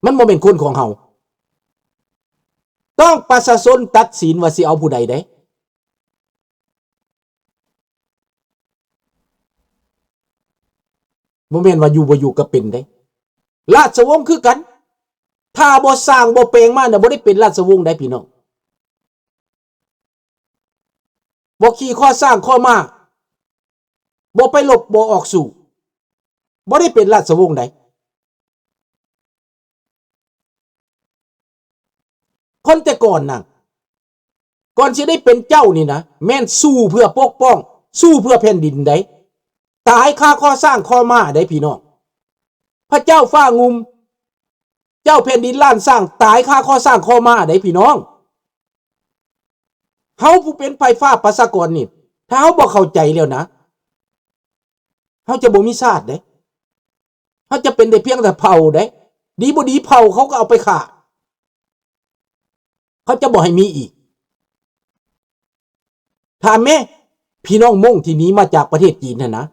มันบ่เป็นคนของเฮาต้องประชาชนตัดสินว่าสิเอาผู้ใดได้บ่แม่นว่าอยู่บ่อยู่ก็เป็นได้ราชวงศ์คือกันถ้าบ่สร้างบ่แปลงมาน่ะบ่ได้เป็นราชวงศ์ได้พี่น้องบ่ขี่ข้อสร้างข้อมาบ่ไปลบบ่ออกสู่บ่ได้เป็นราชวงศ์ใดคนแต่ก่อนน่ะก่อนสิได้เป็นเจ้านี่นะแม่นสู้เพื่อปกป้องสู้เพื่อแผ่นดินใดตายค่าข้อสร้างข้อมาได้พี่น้องพระเจ้าฟ้างุมเจ้าแผ่นดินล้านสร้างตายค่าข้อสร้างข้อมาได้พี่น้องเฮาผู้เป็นไฟฟ้าประชากรนี่ถ้าเฮาบ่เข้าใจแล้วนะเฮาจะบ่มีชาติเด้เฮาจะเป็นได้เพียงแต่เผ่าเด้ดีบ่ดีเผ่าเขาก็เอาไปฆ่าเขาจะบ่ให้มีอีกถามแม่พี่น้องม่งที่นี้มาจากประเทศจีนน่ะนะ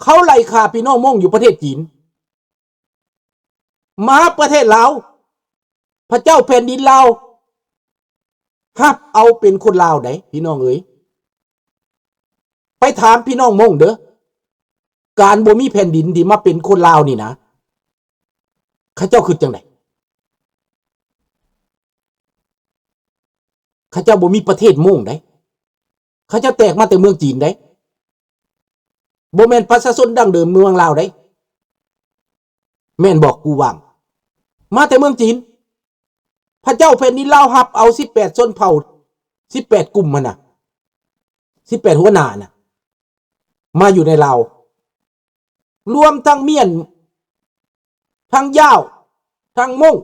เขาไล่ฆ่าพี่น้องม่งอยู่ประเทศจีนมาประเทศลาวพระเจ้าแผ่นดินลาวฮับเอาเป็นคนลาวได้พี่น้องเอ๋ยไปถามพี่น้องม่งเด้อการบ่มีแผ่นดินที่มาเป็นคนลาวนี่นะเขาเจ้าคือจังได๋เขาเจ้าบ่มีประเทศม่งได้เขาเจ้าแตกมาแต่เมืองจีนได้บ่แม่นประชาชนดั้งเดิมเมืองลาวได้แม่นบอกกูว่างมาแต่เมืองจีนพระเจ้าแผ่นดินลาวฮับเอา18ชนเผ่า18กลุ่มมันน่ะ18หัวหน้าน่ะมาอยู่ในลาวรวมทั้งเมียนทั้งย่าวทั้งม่ง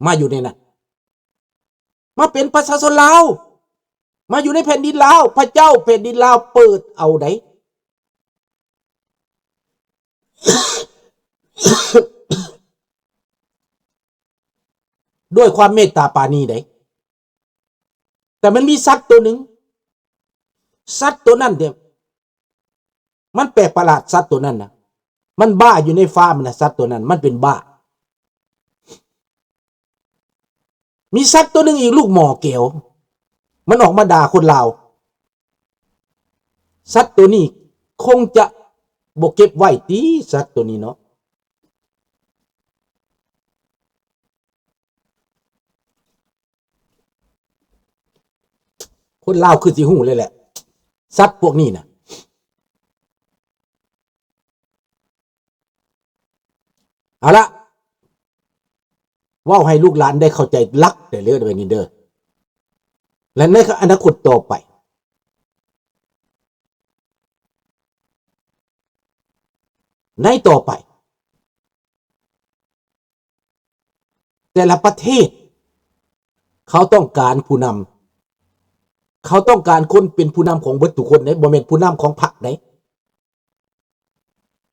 มาอยู่ในนั้นมาเป็นประชาชนลาวมาอยู่ในแผ่นดินลาวพระเจ้าแผ่นดินลาวเปิดเอาได้ ด้วยความเมตตาปราณีได้แต่มันมีสัตว์ตัวหนึ่งสัตว์ตัวนั้นเดียวมันแปลกประหลาดสัตว์ตัวนั้นนะมันบ้าอยู่ในฟาร์มนะสัตว์ตัวนั้นมันเป็นบ้ามีสัตว์ตัวหนึ่งอีกลูกหมอเก๋วมันออกมาด่าคนลาวสัตว์ตัวนี้คงจะบกเก็บไว้ตีสัตว์ตัวนี้เนาะคนลาวคือสิหูเลยแหละสัตว์พวกนี้นะเอาละว่าให้ลูกหลานได้เข้าใจลักแต่เรื่องแบบนี้เด้อและในอนาคตต่อไปในต่อไปแต่ละประเทศเขาต้องการผู้นำเขาต้องการคนเป็นผู้นำของเบิดทุกคนได้บ่แม่นผู้นำของพรรคได้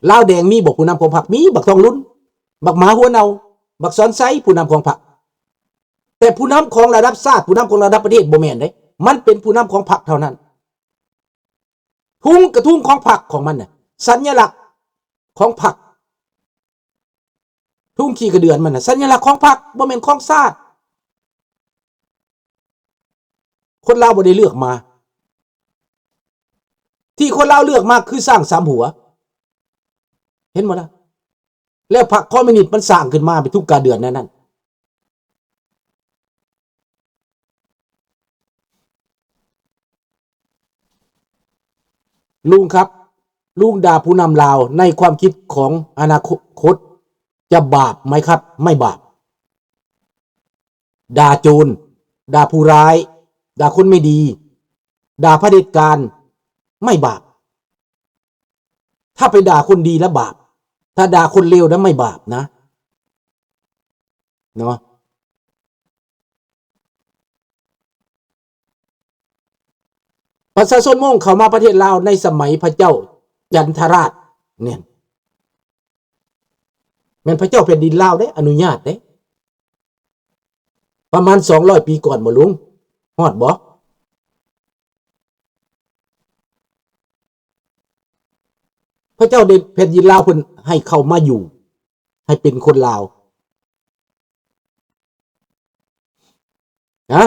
ลาวแดงมีบอกผู้นำของพรรคมีบักทองลุ้นบักหมาหัวเนาบักซ้อนไซผู้นำของพรรคแต่ผู้นำของระดับชาติผู้นำของระดับประเทศบ่แม่นได้มันเป็นผู้นำของพรรคเท่านั้นทุ่งกระทุ่งของพรรคของมันน่ะสัญลักษณ์ของพรรคทุ่งขี้กระเดือนมันน่ะสัญลักษณ์ของพรรคบ่แม่นของชาติคนลาวบ่ได้เลือกมาที่คนลาวเลือกมาคือสร้างสามหัวเห็นบ่ล่ะแล้วพรรคคอมมิวนิสต์มันสร้างขึ้นมาไปทุกกาเดือนนั่นลุงครับลุงด่าผู้นำลาวในความคิดของอนาคตจะบาปไหมครับไม่บาปด่าโจรด่าผู้ร้ายด่าคนไม่ดีด่าเผด็จการไม่บาปถ้าไปด่าคนดีแล้วบาปถ้าด่าคนเลวแล้วไม่บาปนะเนาะประชาชนม่งเข้ามาประเทศลาวในสมัยพระเจ้าจันทราชเนี่ยแม่นพระเจ้าแผ่นดินลาวได้อนุญาตได้ประมาณ200 ปีก่อนบ่ลุงฮอดบ่ พระเจ้าได้แผ่นดินลาวเพิ่นให้เข้ามาอยู่ให้เป็นคนลาวนะ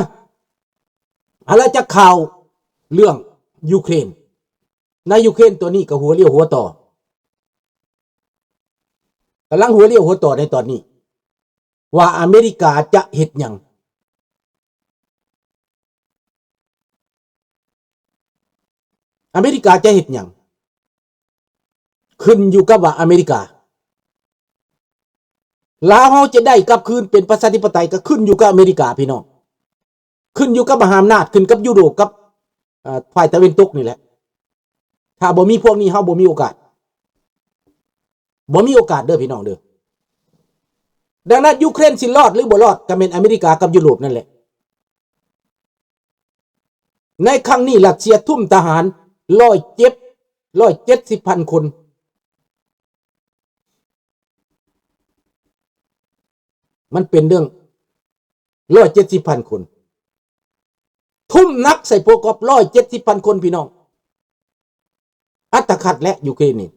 อะไรจะข่าวเรื่องยูเครนในยูเครนตัวนี้ก็หัวเลี้ยวหัวต่อกำลังหัวเลี้ยวหัวต่อในตอนนี้ว่าอเมริกาจะเฮ็ดหยังอเมริกาจะเฮ็ดหยังขึ้นอยู่กับว่าอเมริกาลาวเฮาจะได้กลับคืนเป็นประชาธิปไตยก็ขึ้นอยู่กับอเมริกาพี่น้องขึ้นอยู่กับมหาอำนาจขึ้นกับยุโรปกับฝ่ายตะวันตกนี่แหละถ้าบ่มีพวกนี้เฮาบ่มีโอกาสเด้อพี่น้องเด้อดังนั้นยูเครนสิรอดหรือบ่รอดก็เป็นอเมริกากับยุโรปนั่นแหละในครั้งนี้รัสเซียทุ่มทหาร170,000 คนมันเป็นเรื่อง170,000 คนทุ่มนักใส่โปรกอบ170,000 คนพี่น้องอัตคัดและยูเครนนี่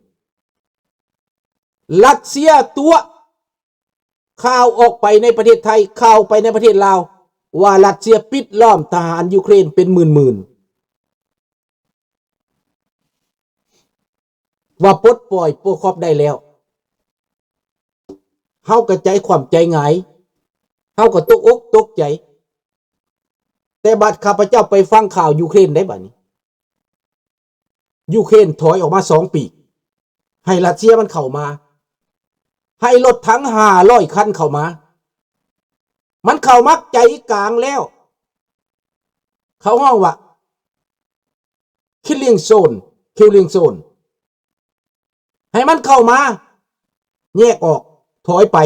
รัสเซียตัวข่าวออกไปในประเทศไทยข่าวไปในประเทศลาวว่ารัสเซียปิดล้อมทหารยูเครนเป็นหมื่นๆว่าปลดปล่อยโปรคอบได้แล้วเฮาก็ใจความใจหงายเฮาก็ตกอกตกใจแต่บัดข้าพเจ้าไปฟังข่าวยูเครนได้บัดนี้ยูเครนถอยออกมา2 ปีให้รัสเซียมันเข้ามาให้รถทั้ง500 คันเข้ามามันเข้ามักใจกลางแล้วเขาห้องว่า killing zone ให้มันเข้ามาแยกออกถอยไป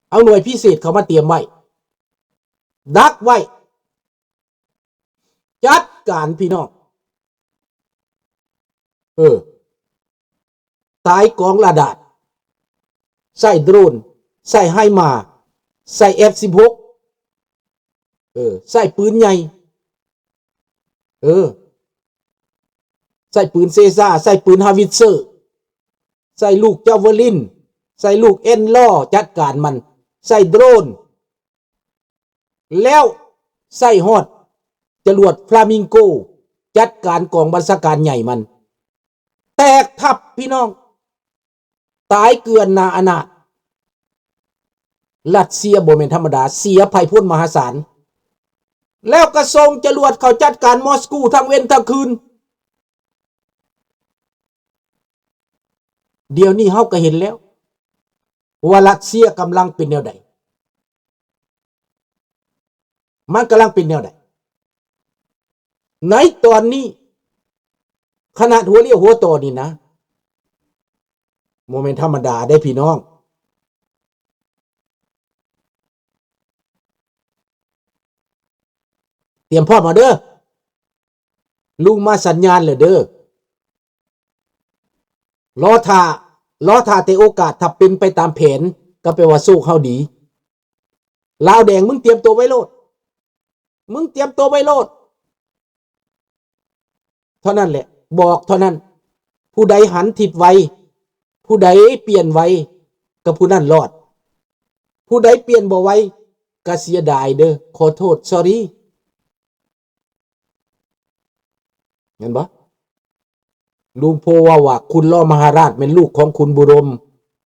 เอาหน่วยพิเศษเข้ามาเตรียมไว้ดักไว้จัดการพี่น้องตายกองระดาษใส่โดรนใส่ไฮมาใส่ F16 ใส่ปืนใหญ่ใส่ปืนเซซ่าใส่ปืนฮาวิตเซอร์ใส่ลูกเจ้าเวลินใส่ลูกเอ็นล่อจัดการมันใส่โดรนแล้วใส่ฮอดจรวดฟลามิงโกจัดการกองบัญชาการใหญ่มันแตกทับพี่น้องตายเกลื่อนนาอนาถรัสเซียบ่แม่นธรรมดาเสียภัยพ่นมหาศาลแล้วก็ส่งจรวดเขาจัดการมอสโกทั้งเว้นทั้งคืนเดี๋ยวนี้เฮาก็เห็นแล้วว่ารัสเซียกำลังเป็นแนวใดมันกำลังเป็นแนวใดในตอนนี้ขนาดหัวเลี้ยวหัวต่อนี่นะโมเมนต์ธรรมดาได้พี่น้องเตรียมพร้อมมาเด้อลุงมาสัญญาณเลยเด้อรอท่าแต่โอกาสถ้าเป็นไปตามแผนก็แปลว่าสู้เขาดีลาวแดงมึงเตรียมตัวไว้โลดเท่านั้นแหละบอกเท่านั้นผู้ใดหันทิศไวผู้ใดเปลี่ยนไวก็ผู้นั้นรอดผู้ใดเปลี่ยนบ่ไวก็เสียดายเด้อขอโทษ sorry เห็นบ่ลุงโพว่าคุณล่อมหาราชเป็นลูกของคุณบุรม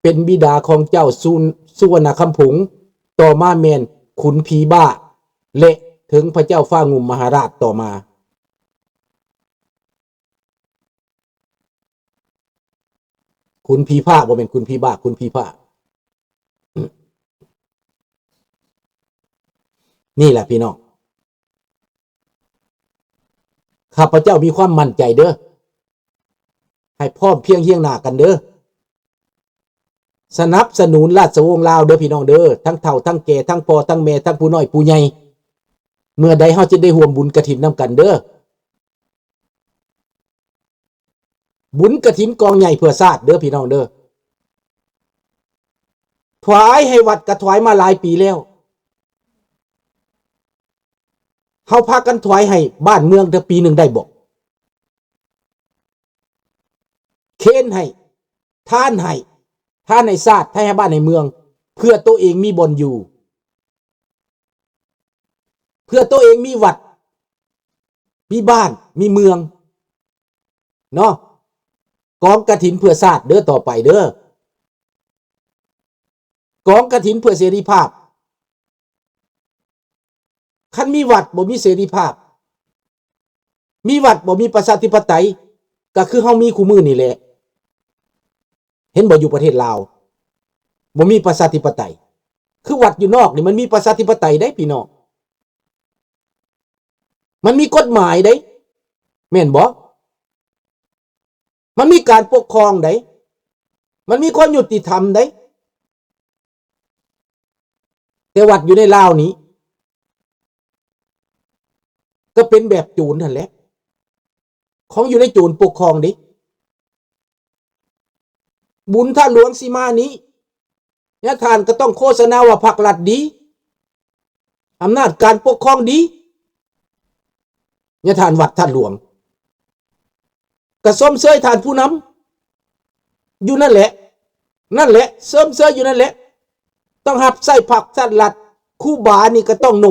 เป็นบิดาของเจ้าสุวรรณคำผงต่อมาแม่นขุนผีบ้าและถึงพระเจ้าฟ้างุ่มมหาราชต่อมาคุณผีผ้าบ่เป็นคุณผีบ้าคุณผีผ้านี่แหละพี่น้องข้าพเจ้ามีความมั่นใจเด้อให้พร้อมเพียงเฮียงหน้ากันเด้อสนับสนุนราชวงศ์ลาวเด้อพี่น้องเด้อทั้งเฒ่าทั้งแก่ทั้งพ่อทั้งแม่ทั้งผู้น้อยผู้ใหญ่เมื่อใดเฮาจะได้ร่วมบุญกฐินนำกันเด้อบุญกฐินกองใหญ่เพื่อชาติเด้อพี่น้องเด้อถวายให้วัดก็ถวายมาหลายปีแล้วเฮาพากันถวายให้บ้านเมืองเด้อปีนึงได้บ่เค้นให้ ท่านในชาติให้บ้านในเมืองเพื่อตัวเองมีบ่อนอยู่เพื่อตัวเองมีวัดมีบ้านมีเมืองเนาะกองกฐินเพื่อชาติเด้อต่อไปเด้อกองกฐินเพื่อเสรีภาพคันมีวัดบ่มีเสรีภาพมีวัดบ่มีประชาธิปไตยก็คือเฮามีคู่มือนี่แหละเห็นบ่อยู่ประเทศลาวบ่มีประชาธิปไตยคือวัดอยู่นอกนี่มันมีประชาธิปไตยได้พี่น้องมันมีกฎหมายได้แม่นบ่มันมีการปกครองได้มันมีความยุติธรรมได้แต่วัดอยู่ในลาวนี้ก็เป็นแบบโจรนั่นแหละของอยู่ในโจรปกครองดิบุญท่าหลวงสีมานี้เนี่ยท่านก็ต้องโฆษณาว่าพรรครัฐดีอำนาจการปกครองดีเนี่ยท่านวัดท่านหลวงก็ส้มเสยท่านผู้นำอยู่นั่นแหละเสริมเสยอยู่นั่นแหละต้องหับใส่ผักสัตว์รัฐคู่บานี่ก็ต้องน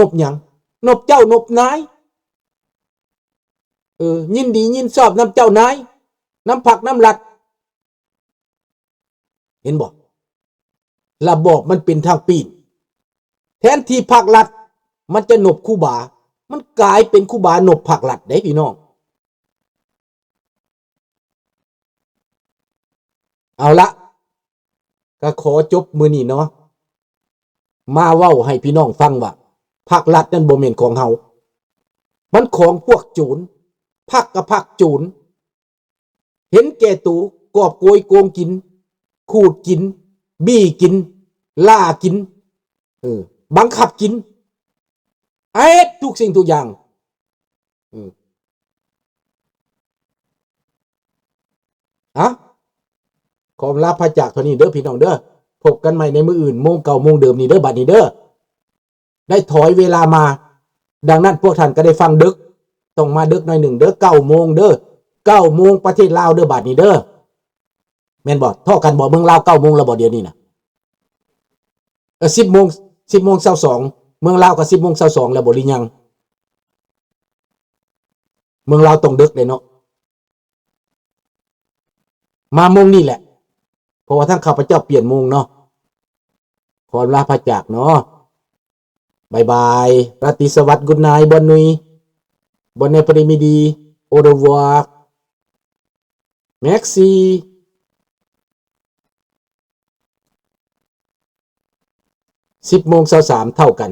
บหยังนบเจ้านบนายยินดียินชอบน้ำเจ้านายน้ำผักน้ำรัฐเห็นบอกระบอบมันเป็นทางปีนแทนที่ผักรัฐมันจะนบคู่บามันกลายเป็นคู่บานบผักรัฐได้พี่น้องเอาละก็ขอจบมื้อนี้เนาะมาเว้าให้พี่น้องฟังว่าพรรครัฐนั้นบ่แม่นของเฮามันของพวกโจรพรรคกับพรรคโจรเห็นแก่ตัวกอบโกยโกงกินขูดกินบี้กินล่ากินบังคับกินทุกสิ่งทุกอย่างขอลาพระจากเท่านี้เด้อพี่น้องเด้อพบกันใหม่ในมื้ออื่นโมงเก่าโมงเดิมนี่เด้อบัดนี้เด้อได้ถอยเวลามาดังนั้นพวกท่านก็ได้ฟังดึกต้องมาดึกหน่อยหนึ่งเด้อ9 โมงเด้อ9 โมงประเทศลาวเด้อบัดนี้เด้อแม่นบ่ท่อกันบ่เมืองลาว9 โมงแล้วบ่เดี๋ยวนี้น่ะ10 โมง22เมืองลาวก็10 โมง22แล้วบ่หรือยังเมืองลาวต้องดึกเลยเนาะมาโมงนี่แหละเพราะว่าทั้งข้าพเจ้าเปลี่ยนโมงเนาะขอลาพระจากเนาะบายบายราตรีสวัสดิ์กุดไนท์บอนนุยบอนเนปริมิดีโอเดวาร์แม็กซี10 โมง23เท่ากัน